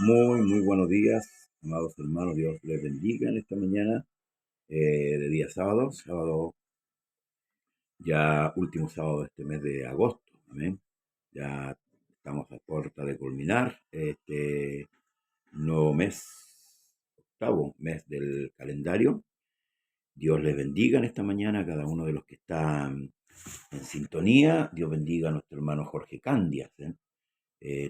Muy buenos días, amados hermanos. Dios les bendiga en esta mañana de día sábado, ya último sábado de este mes de agosto. Amén. Ya estamos a puerta de culminar este nuevo mes, octavo mes del calendario. Dios les bendiga en esta mañana a cada uno de los que están en sintonía. Dios bendiga a nuestro hermano Jorge Candias,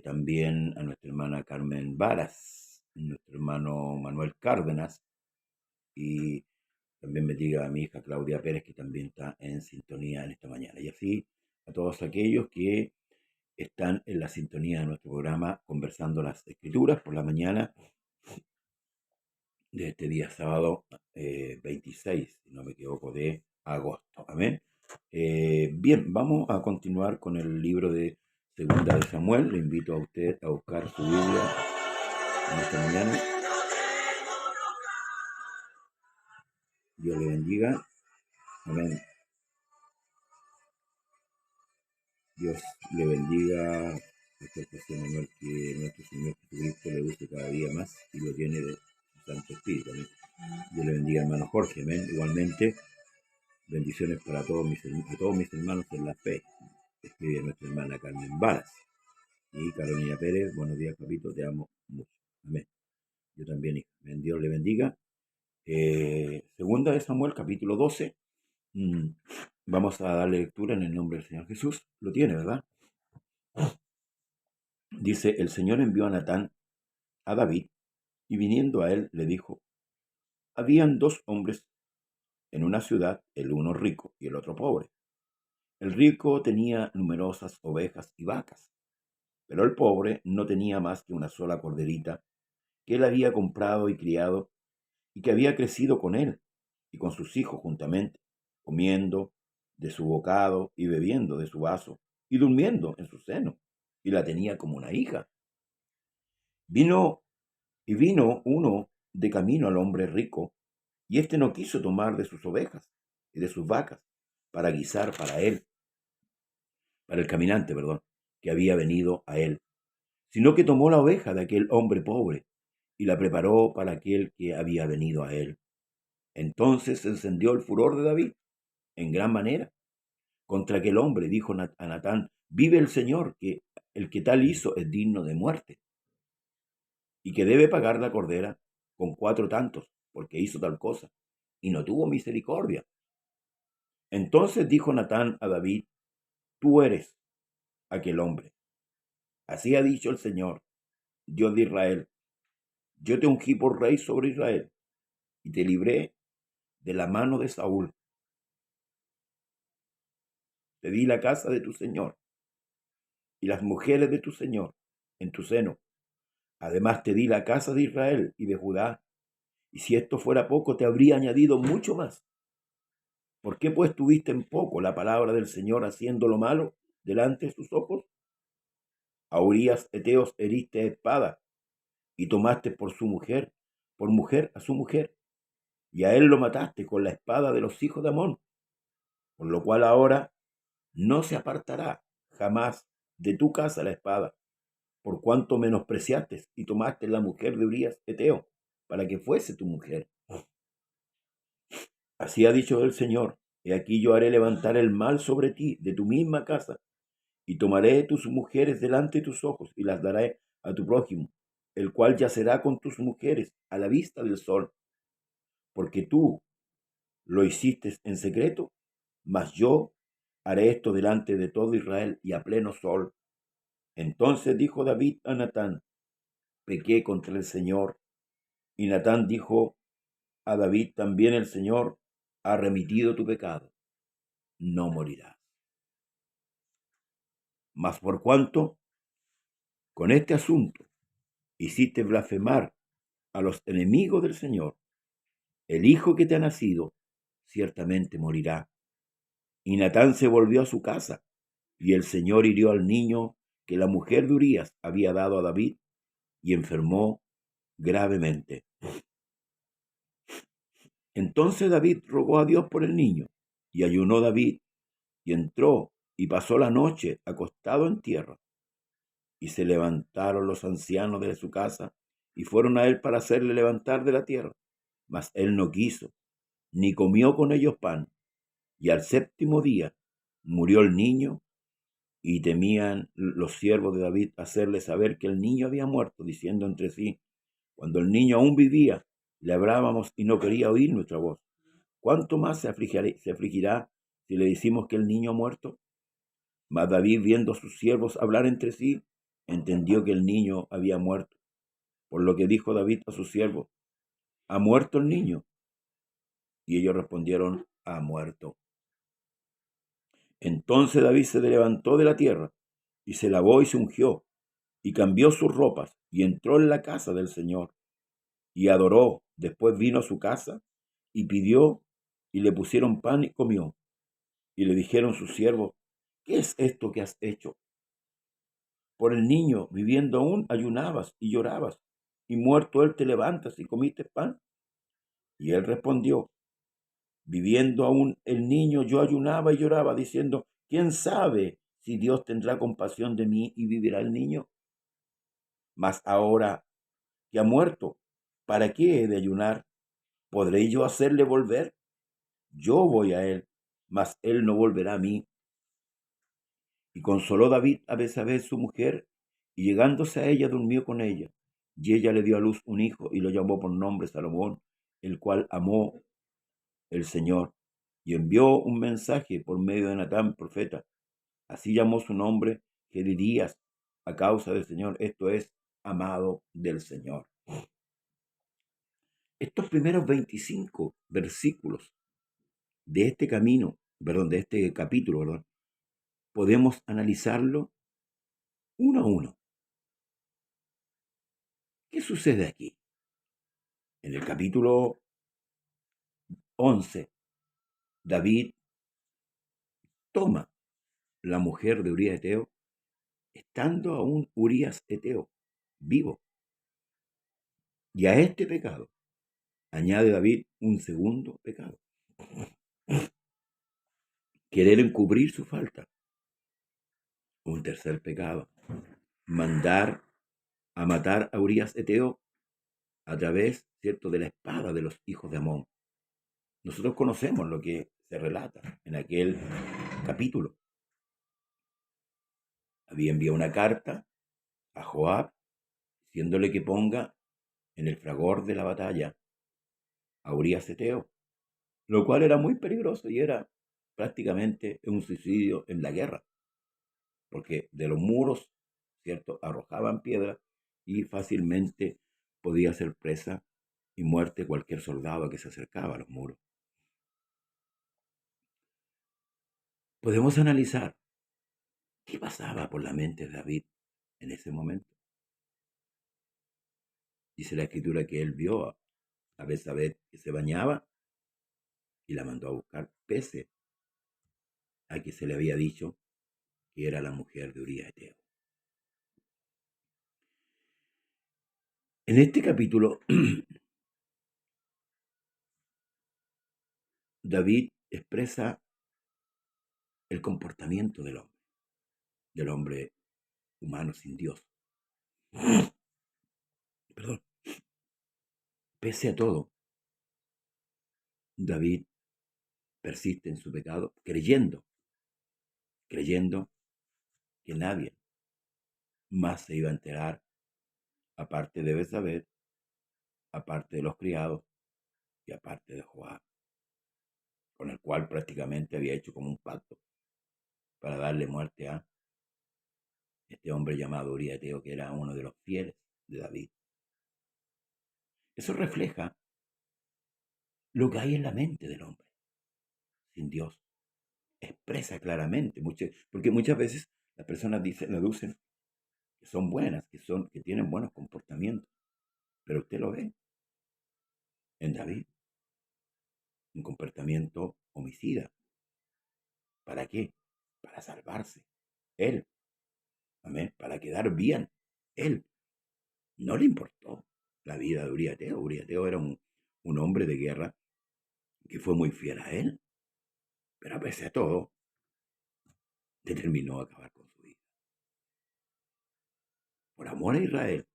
también a nuestra hermana Carmen Varas, nuestro hermano Manuel Cárdenas, y también bendiga a mi hija Claudia Pérez, que también está en sintonía en esta mañana. Y así a todos aquellos que están en la sintonía de nuestro programa Conversando las Escrituras por la mañana de este día sábado 26, si no me equivoco, de agosto. Amén. Bien, vamos a continuar con el libro de Segunda de Samuel. Le invito a usted a buscar su Biblia en esta mañana. Dios le bendiga. Amén. Dios le bendiga a José Manuel, que nuestro Señor Jesucristo le use cada día más y lo llene de su Santo Espíritu. Amén. Dios le bendiga, hermano Jorge. Amén. Igualmente, bendiciones para todos mis hermanos en la fe. Escribe nuestra hermana Carmen Varas. Y Carolina Pérez, buenos días, papito, te amo mucho. Amén. Yo también, hija. Amén. Dios le bendiga. Segunda de Samuel, capítulo 12. Vamos a darle lectura en el nombre del Señor Jesús. Lo tiene, ¿verdad? Dice, el Señor envió a Natán a David, y viniendo a él le dijo, habían dos hombres en una ciudad, el uno rico y el otro pobre. El rico tenía numerosas ovejas y vacas, pero el pobre no tenía más que una sola corderita que él había comprado y criado, y que había crecido con él y con sus hijos juntamente, comiendo de su bocado y bebiendo de su vaso y durmiendo en su seno, y la tenía como una hija. Vino uno de camino al hombre rico, y éste no quiso tomar de sus ovejas y de sus vacas para guisar para el caminante, que había venido a él, sino que tomó la oveja de aquel hombre pobre y la preparó para aquel que había venido a él. Entonces se encendió el furor de David en gran manera contra aquel hombre. Dijo a Natán, vive el Señor, que el que tal hizo es digno de muerte, y que debe pagar la cordera con 4 tantos, porque hizo tal cosa, y no tuvo misericordia. Entonces dijo Natán a David, tú eres aquel hombre. Así ha dicho el Señor, Dios de Israel, yo te ungí por rey sobre Israel, y te libré de la mano de Saúl. Te di la casa de tu Señor, y las mujeres de tu Señor en tu seno. Además te di la casa de Israel y de Judá, y si esto fuera poco, te habría añadido mucho más. ¿Por qué pues tuviste en poco la palabra del Señor haciendo lo malo delante de sus ojos? A Urías heteos heriste a espada, y tomaste por mujer a su mujer, y a él lo mataste con la espada de los hijos de Amón, por lo cual ahora no se apartará jamás de tu casa la espada, por cuanto menospreciaste y tomaste la mujer de Urías heteo, para que fuese tu mujer. Así ha dicho el Señor, he aquí yo haré levantar el mal sobre ti de tu misma casa, y tomaré tus mujeres delante de tus ojos, y las daré a tu prójimo, el cual yacerá con tus mujeres a la vista del sol, porque tú lo hiciste en secreto, mas yo haré esto delante de todo Israel y a pleno sol. Entonces dijo David a Natán, pequé contra el Señor. Y Natán dijo a David, también el Señor ha remitido tu pecado, no morirás. Mas por cuanto con este asunto hiciste blasfemar a los enemigos del Señor, el hijo que te ha nacido ciertamente morirá. Y Natán se volvió a su casa, y el Señor hirió al niño que la mujer de Urías había dado a David, y enfermó gravemente. Entonces David rogó a Dios por el niño, y ayunó David, y entró, y pasó la noche acostado en tierra. Y se levantaron los ancianos de su casa, y fueron a él para hacerle levantar de la tierra. Mas él no quiso, ni comió con ellos pan. Y al séptimo día murió el niño, y temían los siervos de David hacerle saber que el niño había muerto, diciendo entre sí: cuando el niño aún vivía, le hablábamos y no quería oír nuestra voz. ¿Cuánto más se afligirá si le decimos que el niño ha muerto? Mas David, viendo a sus siervos hablar entre sí, entendió que el niño había muerto. Por lo que dijo David a sus siervos: ¿ha muerto el niño? Y ellos respondieron: ha muerto. Entonces David se levantó de la tierra, y se lavó y se ungió, y cambió sus ropas, y entró en la casa del Señor, y adoró. Después vino a su casa, y pidió, y le pusieron pan y comió. Y le dijeron sus siervos: ¿qué es esto que has hecho? Por el niño, viviendo aún, ayunabas y llorabas, y muerto él te levantas y comiste pan. Y él respondió: viviendo aún el niño, yo ayunaba y lloraba, diciendo: ¿quién sabe si Dios tendrá compasión de mí y vivirá el niño? Mas ahora que ha muerto, ¿para qué he de ayunar? ¿Podré yo hacerle volver? Yo voy a él, mas él no volverá a mí. Y consoló David a Betsabé su mujer, y llegándose a ella durmió con ella. Y ella le dio a luz un hijo, y lo llamó por nombre Salomón, el cual amó el Señor, y envió un mensaje por medio de Natán, profeta. Así llamó su nombre Gedidías, a causa del Señor, esto es, amado del Señor. Estos primeros 25 versículos de este de este capítulo, podemos analizarlo uno a uno. ¿Qué sucede aquí? En el capítulo 11, David toma la mujer de Urías Eteo, estando aún Urías Eteo vivo. Y a este pecado añade David un segundo pecado: querer encubrir su falta. Un tercer pecado: mandar a matar a Urías Eteo a través, ¿cierto?, de la espada de los hijos de Amón. Nosotros conocemos lo que se relata en aquel capítulo. Había enviado una carta a Joab diciéndole que ponga en el fragor de la batalla a Urías Eteo, lo cual era muy peligroso y era prácticamente un suicidio en la guerra, porque de los muros, ¿cierto?, arrojaban piedras y fácilmente podía ser presa y muerte cualquier soldado que se acercaba a los muros. Podemos analizar qué pasaba por la mente de David en ese momento. Dice la escritura que él vio a Betsabé que se bañaba y la mandó a buscar, pese a que se le había dicho que era la mujer de Urías Eteo. En este capítulo, David expresa el comportamiento del hombre humano sin Dios. Perdón. Pese a todo, David persiste en su pecado, creyendo que nadie más se iba a enterar, aparte de Betsabé, aparte de los criados y aparte de Joab, con el cual prácticamente había hecho como un pacto para darle muerte a este hombre llamado Urías Eteo, que era uno de los fieles de David. Eso refleja lo que hay en la mente del hombre sin Dios. Expresa claramente, porque muchas veces las personas deducen que son buenas, que tienen buenos comportamientos, pero usted lo ve en David, un comportamiento homicida. ¿Para qué? Para salvarse. Él, amén, para quedar bien. Él no le importó la vida de Urías Eteo. Urías Eteo era un hombre de guerra que fue muy fiel a él, pero a pesar de todo, determinó acabar con su vida. Por amor a Israel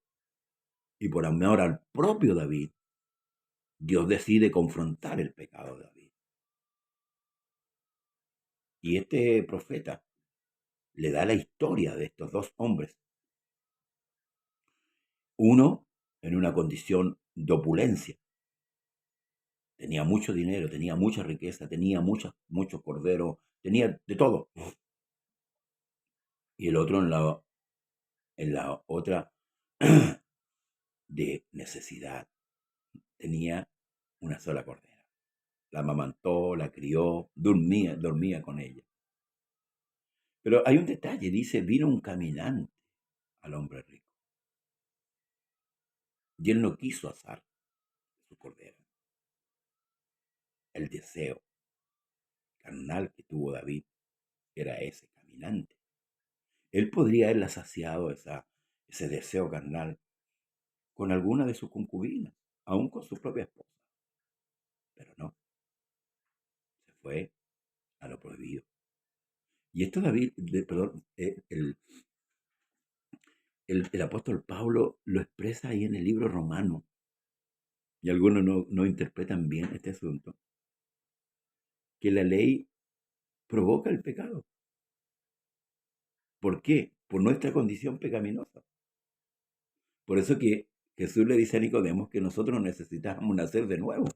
y por amor al propio David, Dios decide confrontar el pecado de David. Y este profeta le da la historia de estos dos hombres. Uno en una condición de opulencia. Tenía mucho dinero, tenía mucha riqueza, tenía mucho cordero, tenía de todo. Y el otro en la otra de necesidad. Tenía una sola cordera. La amamantó, la crió, dormía con ella. Pero hay un detalle, dice, vino un caminante al hombre rico. Y él no quiso asar su cordera. El deseo carnal que tuvo David era ese caminante. Él podría haberla saciado ese deseo carnal con alguna de sus concubinas, aún con su propia esposa. Pero no, se fue a lo prohibido. Y esto David, perdón, el apóstol Pablo lo expresa ahí en el libro Romano, y algunos no interpretan bien este asunto, que la ley provoca el pecado. ¿Por qué? Por nuestra condición pecaminosa. Por eso que Jesús le dice a Nicodemo que nosotros necesitamos nacer de nuevo,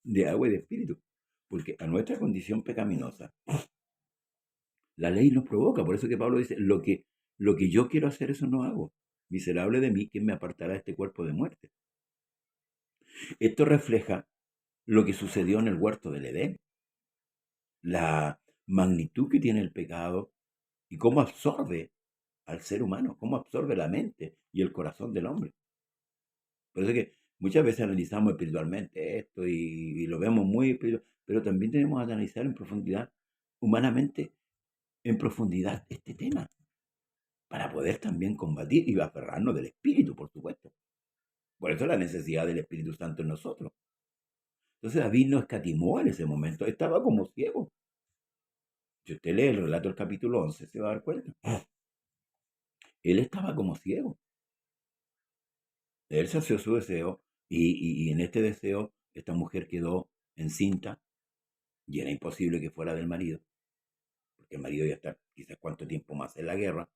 de agua y de espíritu, porque a nuestra condición pecaminosa la ley nos provoca. Por eso que Pablo dice, lo que yo quiero hacer, eso no hago. Miserable de mí, ¿quién me apartará de este cuerpo de muerte? Esto refleja lo que sucedió en el huerto del Edén, la magnitud que tiene el pecado y cómo absorbe al ser humano, cómo absorbe la mente y el corazón del hombre. Por eso que muchas veces analizamos espiritualmente esto y lo vemos muy espiritual, pero también tenemos que analizar en profundidad, humanamente, en profundidad este tema, para poder también combatir y aferrarnos del Espíritu, por supuesto. Por eso la necesidad del Espíritu Santo en nosotros. Entonces David no escatimó en ese momento, estaba como ciego. Si usted lee el relato del capítulo 11, se va a dar cuenta. Él estaba como ciego. Él sació su deseo y en este deseo esta mujer quedó encinta y era imposible que fuera del marido, porque el marido ya está quizás cuánto tiempo más en la guerra.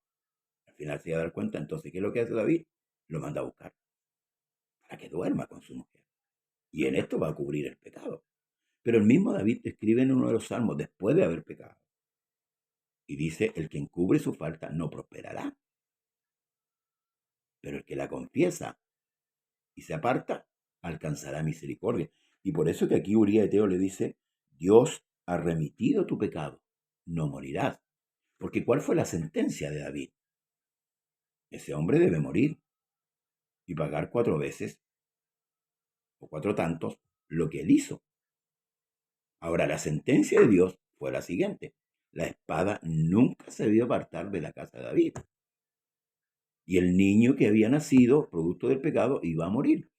Al final se iba a dar cuenta. Entonces, ¿qué es lo que hace David? Lo manda a buscar para que duerma con su mujer. Y en esto va a cubrir el pecado. Pero el mismo David escribe en uno de los salmos después de haber pecado. Y dice, el que encubre su falta no prosperará. Pero el que la confiesa y se aparta, alcanzará misericordia. Y por eso que aquí Uría de Teo le dice, Dios ha remitido tu pecado, no morirás. Porque ¿cuál fue la sentencia de David? Ese hombre debe morir y pagar 4 veces o 4 tantos lo que él hizo. Ahora, la sentencia de Dios fue la siguiente. La espada nunca se debió apartar de la casa de David. Y el niño que había nacido, producto del pecado, iba a morir.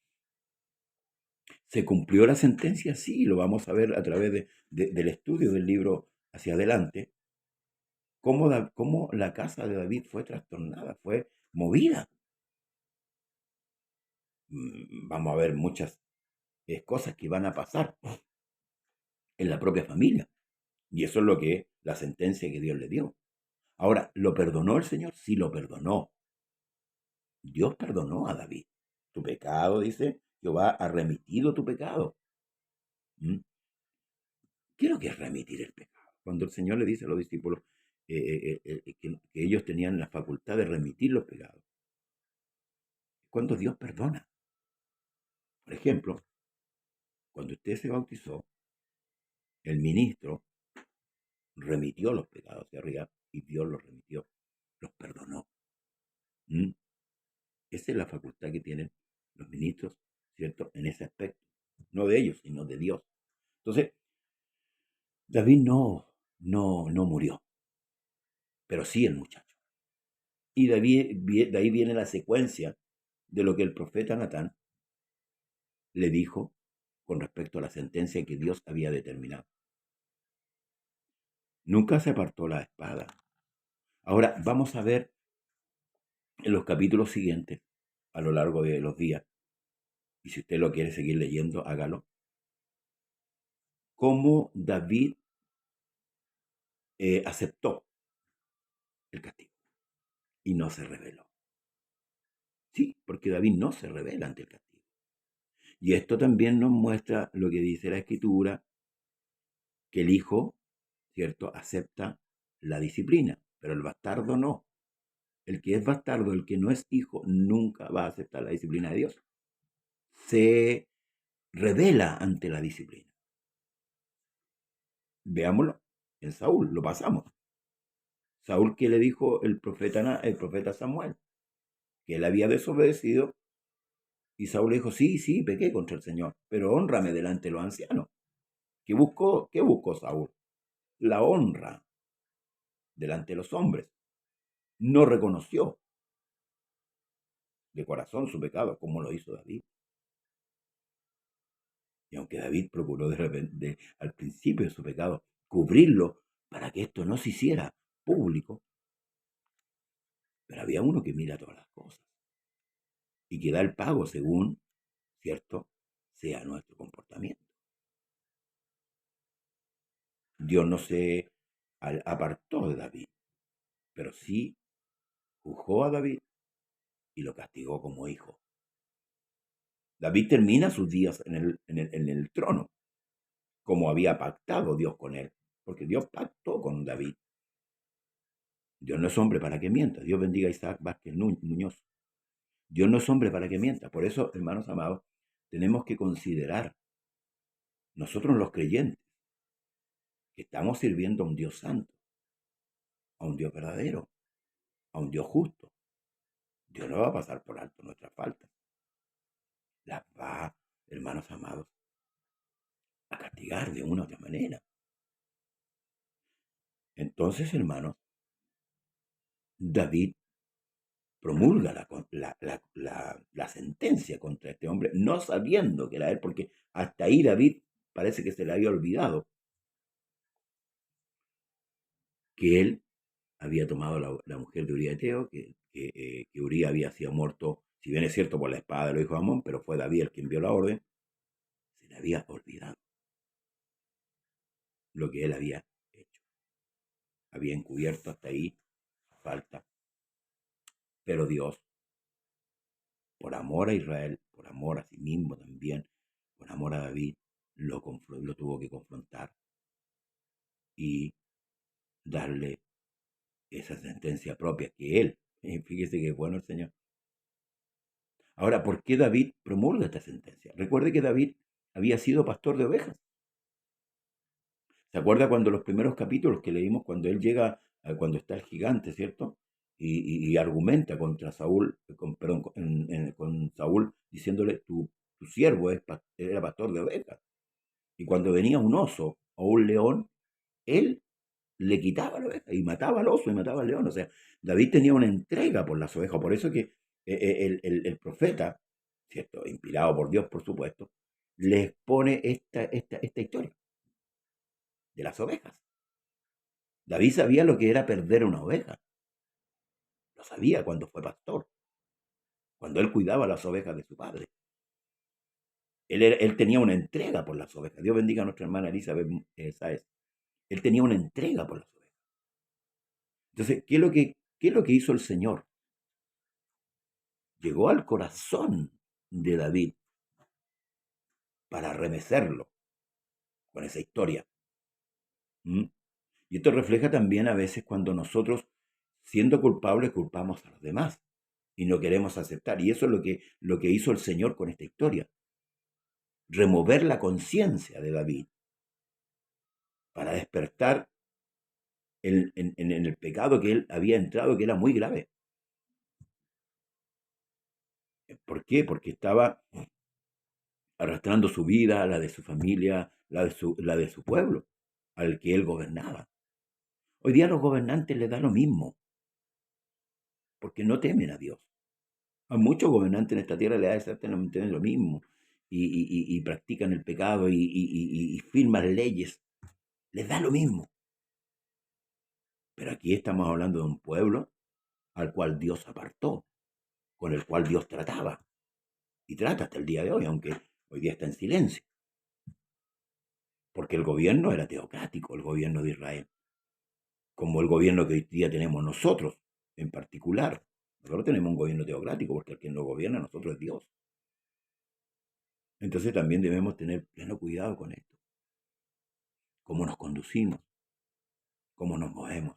¿Se cumplió la sentencia? Sí, lo vamos a ver a través del estudio del libro hacia adelante. Cómo la casa de David fue trastornada, fue movida. Vamos a ver muchas cosas que van a pasar en la propia familia. Y eso es lo que la sentencia que Dios le dio. Ahora, ¿lo perdonó el Señor? Sí, lo perdonó. Dios perdonó a David. Tu pecado, dice, Jehová ha remitido tu pecado. ¿Mm? ¿Qué es lo que es remitir el pecado? Cuando el Señor le dice a los discípulos que ellos tenían la facultad de remitir los pecados. Cuando Dios perdona. Por ejemplo, cuando usted se bautizó, el ministro remitió los pecados hacia arriba y Dios los remitió, los perdonó. ¿Mm? Esa es la facultad que tienen los ministros, ¿cierto? En ese aspecto. No de ellos, sino de Dios. Entonces, David no murió, pero sí el muchacho. Y de ahí viene la secuencia de lo que el profeta Natán le dijo con respecto a la sentencia que Dios había determinado. Nunca se apartó la espada. Ahora vamos a ver en los capítulos siguientes, a lo largo de los días, y si usted lo quiere seguir leyendo, hágalo, cómo David aceptó el castigo y no se rebeló. Sí, porque David no se rebela ante el castigo. Y esto también nos muestra lo que dice la Escritura, que el hijo, ¿cierto?, acepta la disciplina, pero el bastardo no. El que es bastardo, el que no es hijo, nunca va a aceptar la disciplina de Dios. Se rebela ante la disciplina. Veámoslo en Saúl, lo pasamos. Saúl, ¿qué le dijo el profeta Samuel? Que él había desobedecido, y Saúl le dijo, sí, sí, pequé contra el Señor, pero hónrame delante de los ancianos. ¿Qué buscó Saúl? La honra delante de los hombres. No reconoció de corazón su pecado, como lo hizo David. Y aunque David procuró al principio de su pecado cubrirlo para que esto no se hiciera público, pero había uno que mira todas las cosas y que da el pago según, ¿cierto?, sea nuestro comportamiento. Dios no se apartó de David, pero sí juzgó a David y lo castigó como hijo. David termina sus días en el trono, como había pactado Dios con él, porque Dios pactó con David. Dios no es hombre para que mienta. Dios bendiga a Isaac Vázquez Muñoz. Dios no es hombre para que mienta. Por eso, hermanos amados, tenemos que considerar, nosotros los creyentes, que estamos sirviendo a un Dios santo, a un Dios verdadero, a un Dios justo. Dios no va a pasar por alto nuestras faltas. Las va, hermanos amados, a castigar de una u otra manera. Entonces, hermanos, David promulga la sentencia contra este hombre, no sabiendo que era él, porque hasta ahí David parece que se le había olvidado que él había tomado la mujer de Uría Eteo, que Uría había sido muerto, si bien es cierto, por la espada de los hijos de Amón, pero fue David el quien envió la orden. Se le había olvidado lo que él había hecho. Había encubierto hasta ahí falta. Pero Dios, por amor a Israel, por amor a sí mismo también, por amor a David, lo tuvo que confrontar y darle esa sentencia propia que él. Fíjese que es bueno el Señor. Ahora, ¿por qué David promulga esta sentencia? Recuerde que David había sido pastor de ovejas. ¿Se acuerda cuando los primeros capítulos que leímos, cuando él llega, cuando está el gigante, ¿cierto? Y argumenta contra Saúl, con Saúl, diciéndole, tu siervo era pastor de ovejas. Y cuando venía un oso o un león, él le quitaba la oveja y mataba al oso y mataba al león. O sea, David tenía una entrega por las ovejas. Por eso que el profeta, ¿cierto?, inspirado por Dios, por supuesto, le expone esta historia de las ovejas. David sabía lo que era perder una oveja. Lo sabía cuando fue pastor, cuando él cuidaba las ovejas de su padre. Él tenía una entrega por las ovejas. Dios bendiga a nuestra hermana Elizabeth Sáez. Él tenía una entrega por las ovejas. Entonces, ¿qué es lo que hizo el Señor? Llegó al corazón de David para remecerlo con esa historia. ¿Mm? Y esto refleja también a veces cuando nosotros, siendo culpables, culpamos a los demás y no queremos aceptar. Y eso es lo que hizo el Señor con esta historia. Remover la conciencia de David para despertar en el pecado que él había entrado, que era muy grave. ¿Por qué? Porque estaba arrastrando su vida, la de su familia, la de su pueblo, al que él gobernaba. Hoy día a los gobernantes les da lo mismo, porque no temen a Dios. A muchos gobernantes en esta tierra les da exactamente lo mismo. y practican el pecado y firman leyes, les da lo mismo. Pero aquí estamos hablando de un pueblo al cual Dios apartó, con el cual Dios trataba y trata hasta el día de hoy, aunque hoy día está en silencio, porque el gobierno era teocrático, el gobierno de Israel, como el gobierno que hoy día tenemos nosotros en particular. Nosotros tenemos un gobierno teocrático porque el que nos gobierna a nosotros es Dios. Entonces también debemos tener pleno cuidado con esto, cómo nos conducimos, cómo nos movemos.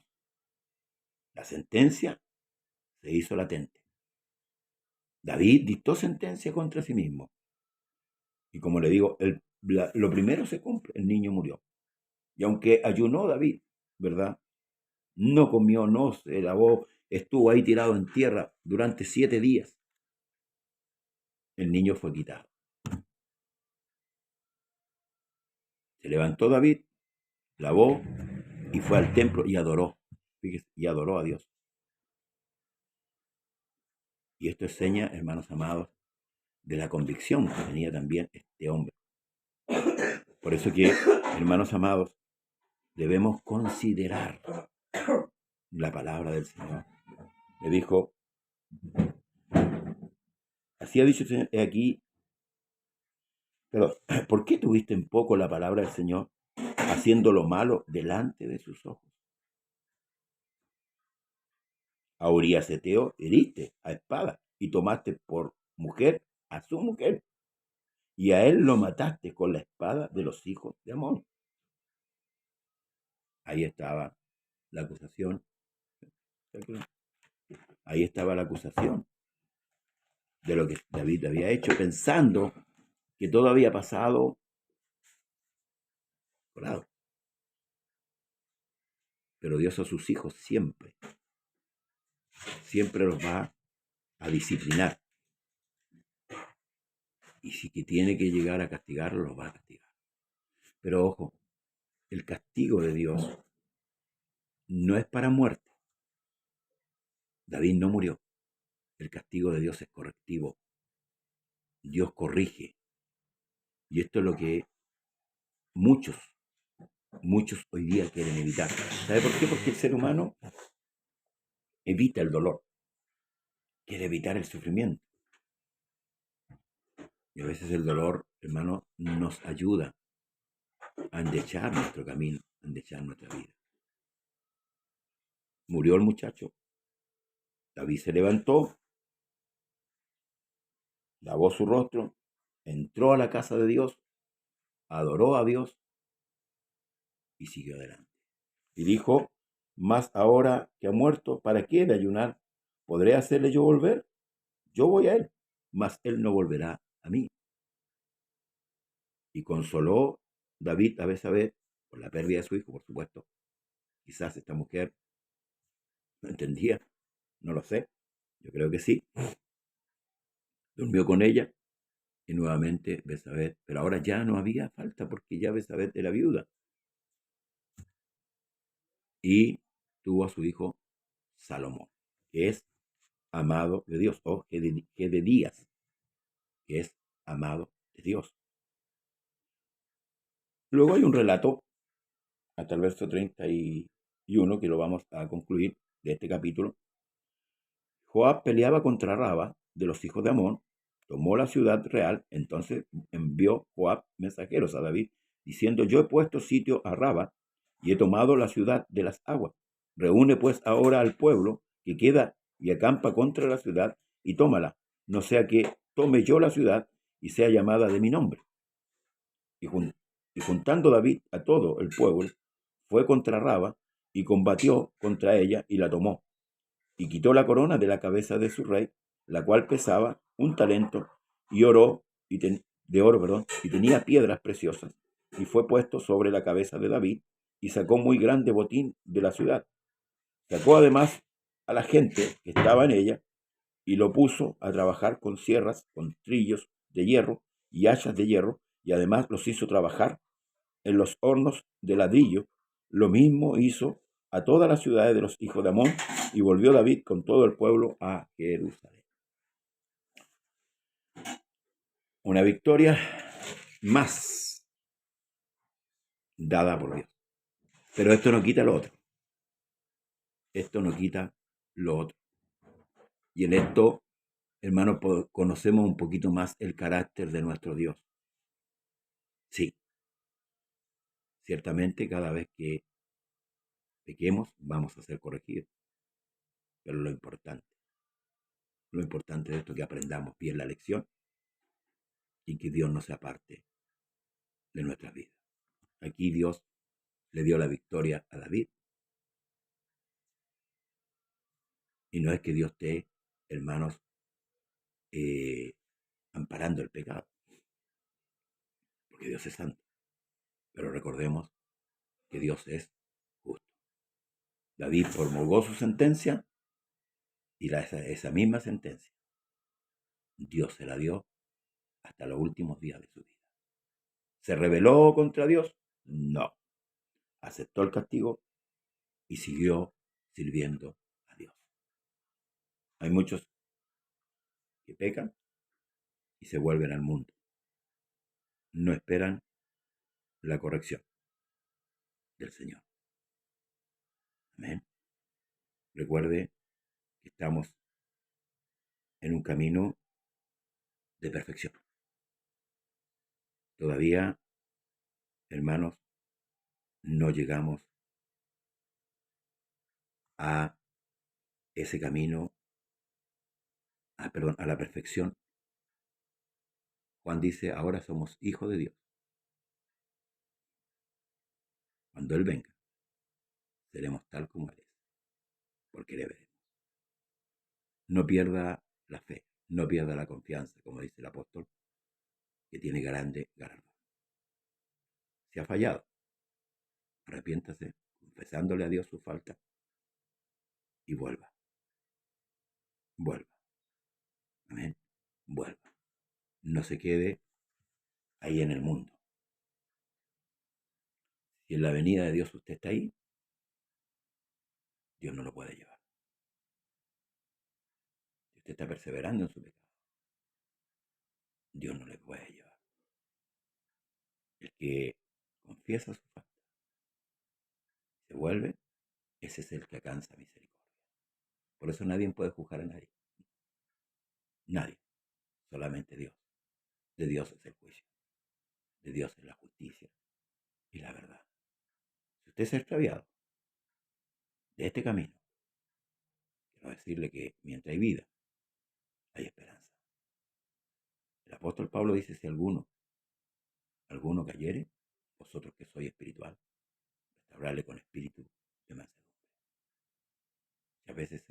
La sentencia se hizo latente. David dictó sentencia contra sí mismo. Y como le digo, lo primero se cumple, el niño murió. Y aunque ayunó David, ¿verdad? No comió, no se lavó, estuvo ahí tirado en tierra durante 7 días. El niño fue quitado. Se levantó David, lavó y fue al templo y adoró. Fíjese, y adoró a Dios. Y esto es seña, hermanos amados, de la convicción que tenía también este hombre. Por eso que, hermanos amados, debemos considerar la palabra del Señor. Le dijo, así ha dicho el Señor, aquí, pero ¿por qué tuviste en poco la palabra del Señor, haciendo lo malo delante de sus ojos? A Urías Eteo heriste a espada y tomaste por mujer a su mujer, y a él lo mataste con la espada de los hijos de Amón. Ahí estaba la acusación. Ahí estaba la acusación de lo que David había hecho, pensando que todo había pasado por lado. Pero Dios a sus hijos siempre los va a disciplinar. Y si que tiene que llegar a castigarlos, los va a castigar. Pero ojo, el castigo de Dios no es para muerte. David no murió. El castigo de Dios es correctivo. Dios corrige. Y esto es lo que muchos hoy día quieren evitar. ¿Sabe por qué? Porque el ser humano evita el dolor. Quiere evitar el sufrimiento. Y a veces el dolor, hermano, nos ayuda a endechar nuestro camino, a endechar nuestra vida. Murió el muchacho. David se levantó, lavó su rostro, entró a la casa de Dios, adoró a Dios y siguió adelante. Y dijo, más ahora que ha muerto, ¿para qué de ayunar? ¿Podré hacerle yo volver? Yo voy a él, mas él no volverá a mí. Y consoló David a Betsabé por la pérdida de su hijo, por supuesto. Quizás esta mujer no entendía, no lo sé, yo creo que sí. Durmió con ella y nuevamente Betsabé, pero ahora ya no había falta porque ya Betsabé era viuda. Y tuvo a su hijo Salomón, que es amado de Dios, o Gedías, que es amado de Dios. Luego hay un relato, hasta el verso 31, que lo vamos a concluir de este capítulo. Joab peleaba contra Raba de los hijos de Amón, tomó la ciudad real, entonces envió Joab mensajeros a David, diciendo, yo he puesto sitio a Raba y he tomado la ciudad de las aguas. Reúne pues ahora al pueblo que queda y acampa contra la ciudad y tómala, no sea que tome yo la ciudad y sea llamada de mi nombre. Y juntando David a todo el pueblo, fue contra Raba y combatió contra ella y la tomó. Y quitó la corona de la cabeza de su rey, la cual pesaba 1 talento de oro, y tenía piedras preciosas. Y fue puesto sobre la cabeza de David y sacó muy grande botín de la ciudad. Sacó además a la gente que estaba en ella y lo puso a trabajar con sierras, con trillos de hierro y hachas de hierro, y además los hizo trabajar en los hornos de ladrillo. Lo mismo hizo a todas las ciudades de los hijos de Amón, y volvió David con todo el pueblo a Jerusalén. Una victoria más dada por Dios. Pero esto no quita lo otro. Esto no quita lo otro. Y en esto, hermano, conocemos un poquito más el carácter de nuestro Dios. Sí, ciertamente cada vez que pequemos vamos a ser corregidos. Pero lo importante de esto es que aprendamos bien la lección y que Dios no se aparte de nuestras vidas. Aquí Dios le dio la victoria a David. Y no es que Dios esté, hermanos, amparando el pecado, porque Dios es santo. Pero recordemos que Dios es justo. David promulgó su sentencia y esa misma sentencia Dios se la dio hasta los últimos días de su vida. ¿Se rebeló contra Dios? No. Aceptó el castigo y siguió sirviendo a Dios. Hay muchos que pecan y se vuelven al mundo. No esperan la corrección del Señor. Amén. Recuerde que estamos en un camino de perfección. Todavía, hermanos, no llegamos a ese camino, a la perfección. Juan dice, ahora somos hijos de Dios. Cuando Él venga, seremos tal como Él es, porque le veremos. No pierda la fe, no pierda la confianza, como dice el apóstol, que tiene grande galardón. Si ha fallado, arrepiéntase, confesándole a Dios su falta, y vuelva. Amén. Vuelva. No se quede ahí en el mundo. Si en la venida de Dios usted está ahí, Dios no lo puede llevar. Si usted está perseverando en su pecado, Dios no le puede llevar. El que confiesa su falta, se vuelve, ese es el que alcanza misericordia. Por eso nadie puede juzgar a nadie. Nadie. Solamente Dios. De Dios es el juicio. De Dios es la justicia y la verdad. Si usted se ha extraviado de este camino, quiero decirle que mientras hay vida, hay esperanza. El apóstol Pablo dice, si alguno cayere, vosotros que sois espiritual, restaurarle con espíritu de mansedumbre. Y a veces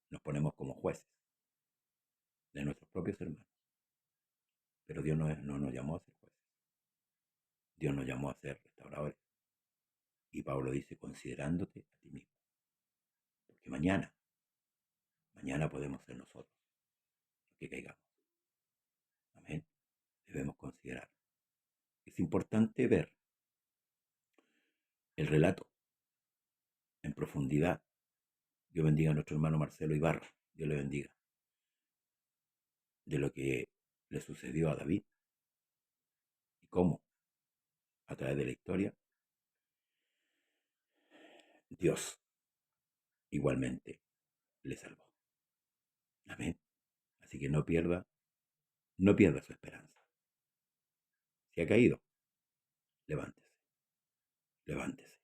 nos ponemos como jueces de nuestros propios hermanos. Pero Dios no nos llamó a ser jueces. Dios nos llamó a ser restauradores. Y Pablo dice, considerándote a ti mismo. Porque mañana podemos ser nosotros los que caigamos. Amén. Debemos considerar. Es importante ver el relato en profundidad. Dios bendiga a nuestro hermano Marcelo Ibarra. Dios le bendiga. De lo que le sucedió a David y cómo, a través de la historia, Dios igualmente le salvó. Amén. Así que no pierda su esperanza. Si ha caído, levántese, levántese,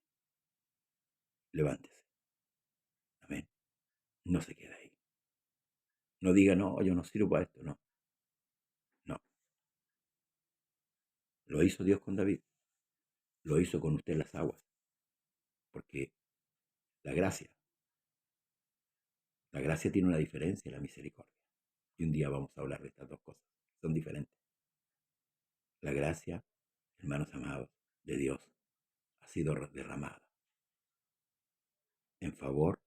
levántese. Amén. No se quede ahí. No diga, no, yo no sirvo para esto, no. No. Lo hizo Dios con David. Lo hizo con usted en las aguas. Porque la gracia tiene una diferencia en la misericordia. Y un día vamos a hablar de estas dos cosas. Son diferentes. La gracia, hermanos amados, de Dios ha sido derramada en favor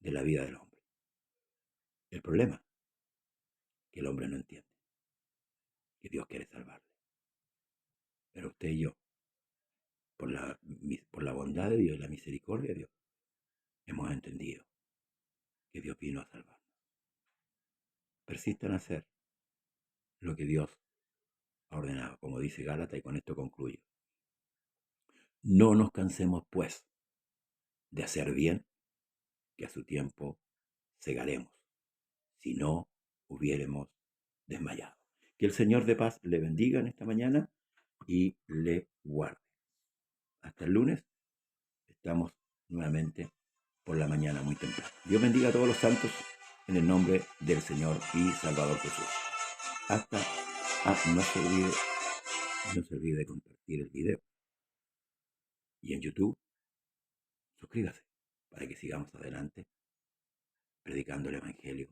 de la vida del hombre. El problema es que el hombre no entiende que Dios quiere salvarle. Pero usted y yo, por la bondad de Dios y la misericordia de Dios, hemos entendido que Dios vino a salvarnos. Persista en hacer lo que Dios ha ordenado, como dice Gálatas, y con esto concluyo. No nos cansemos, pues, de hacer bien, que a su tiempo segaremos, si no hubiéremos desmayado. Que el Señor de paz le bendiga en esta mañana y le guarde. Hasta el lunes estamos nuevamente por la mañana muy temprano. Dios bendiga a todos los santos en el nombre del Señor y Salvador Jesús. Hasta, no se olvide de compartir el video. Y en YouTube, suscríbase para que sigamos adelante predicando el Evangelio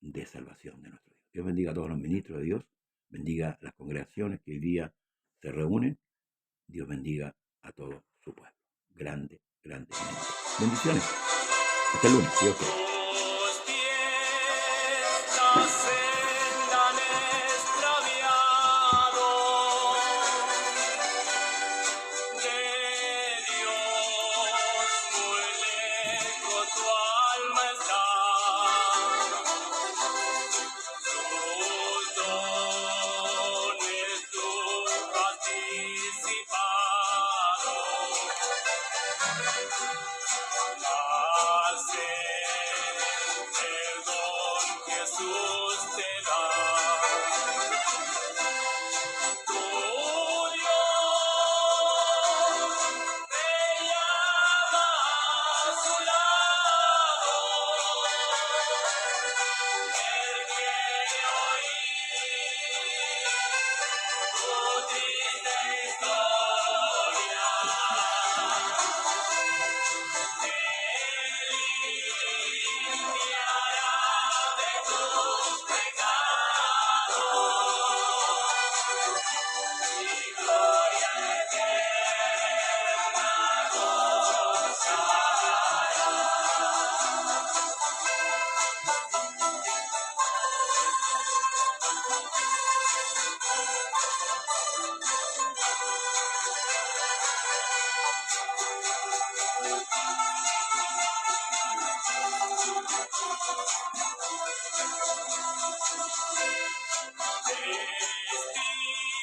de salvación de nuestro Dios. Dios bendiga a todos los ministros de Dios, bendiga las congregaciones que hoy día se reúnen. Dios bendiga a todo su pueblo. Grande, grande. Bendiciones. Hasta el lunes. Dios quiere. Tus pies la senda han extraviado, de Dios muy lejos tu alma está. Sus dones tú has disipado. Perdón Jesús te da. Tu Dios te llama a su lado. Él quiere oír tu triste historia.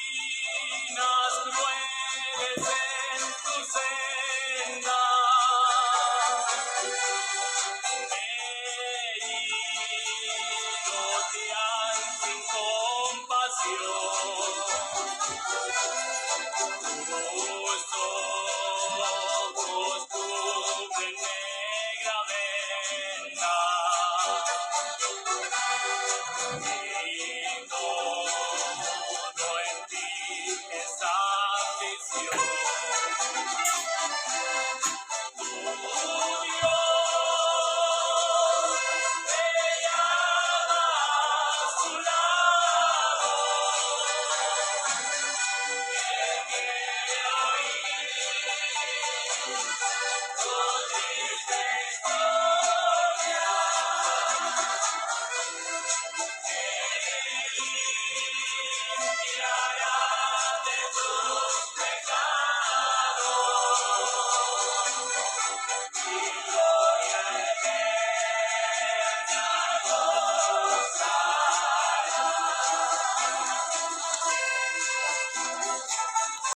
Espinas crueles en tu senda, herido te han sin compasión. Tus ojos cubren negra venda. Y todo en ti es aflicción. Tu Dios